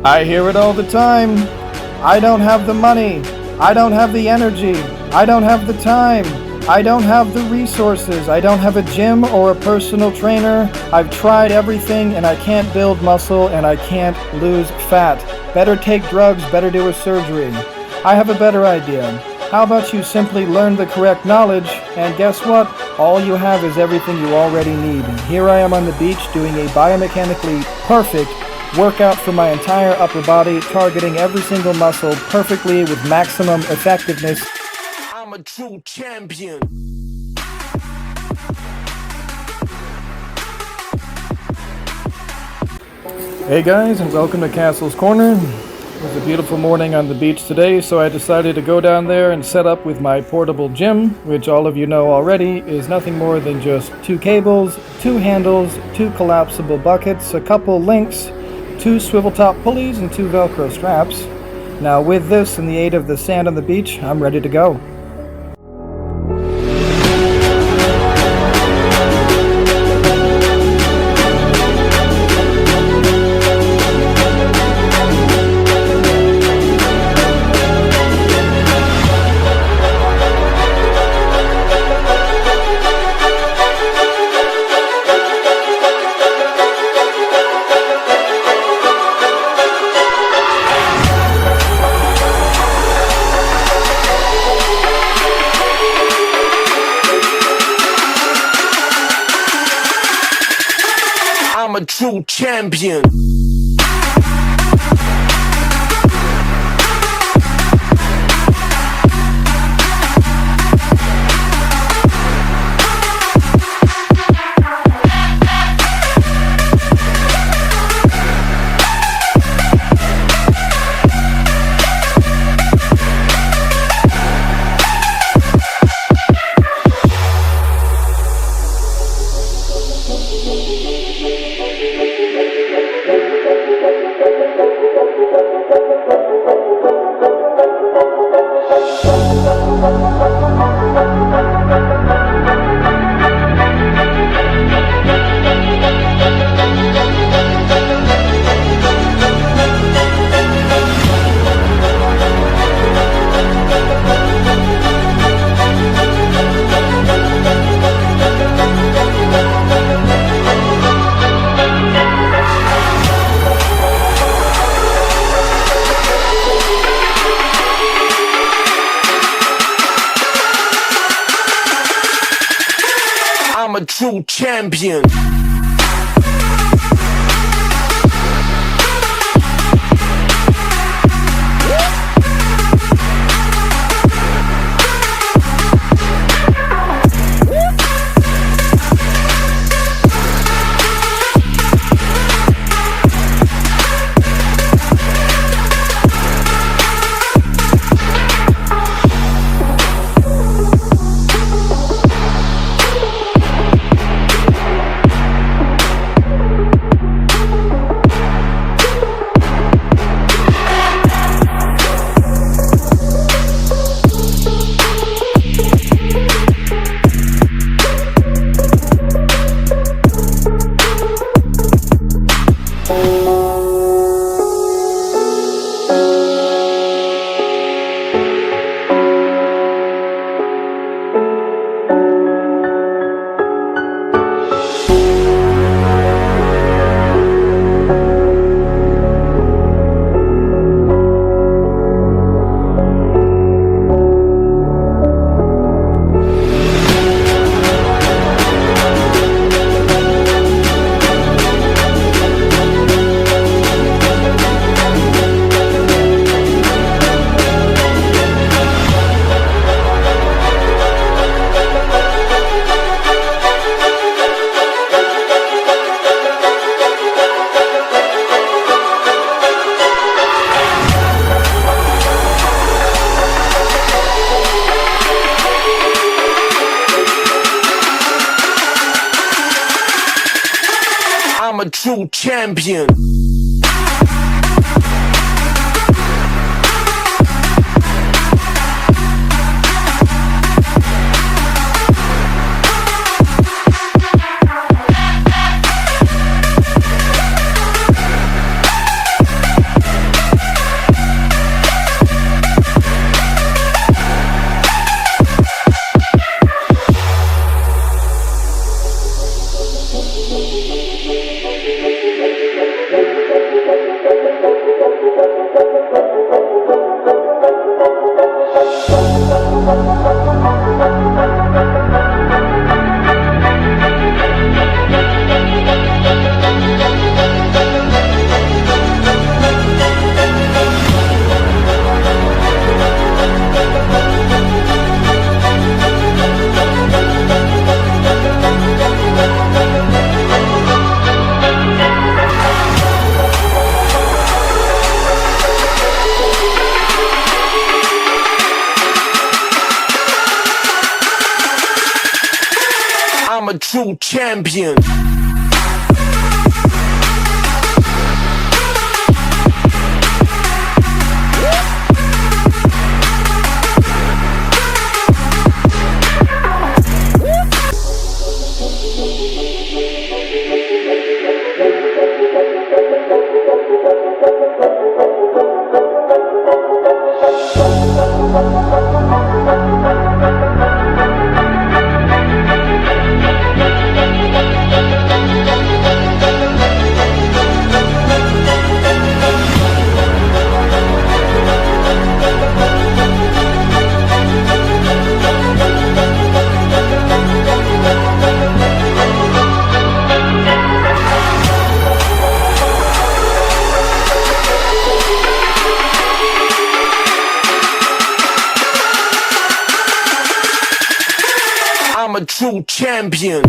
I hear it all the time. I don't have the money. I don't have the energy. I don't have the time. I don't have the resources. I don't have a gym or a personal trainer. I've tried everything and I can't build muscle and I can't lose fat. Better take drugs, better do a surgery. I have a better idea. How about you simply learn the correct knowledge, and guess what? All you have is everything you already need. Here I am on the beach doing a biomechanically perfect workout for my entire upper body, targeting every single muscle perfectly with maximum effectiveness. I'm a true champion. Hey guys, and welcome to Castle's Corner. It was a beautiful morning on the beach today, so I decided to go down there and set up with my portable gym, which all of you know already is nothing more than just 2 cables, 2 handles, 2 collapsible buckets, a couple links, 2 swivel top pulleys, and 2 Velcro straps. Now with this and the aid of the sand on the beach, I'm ready to go. I'm a true champion. I'm a true champion. I'm a true champion. I'm a true champion. I'm a true champion.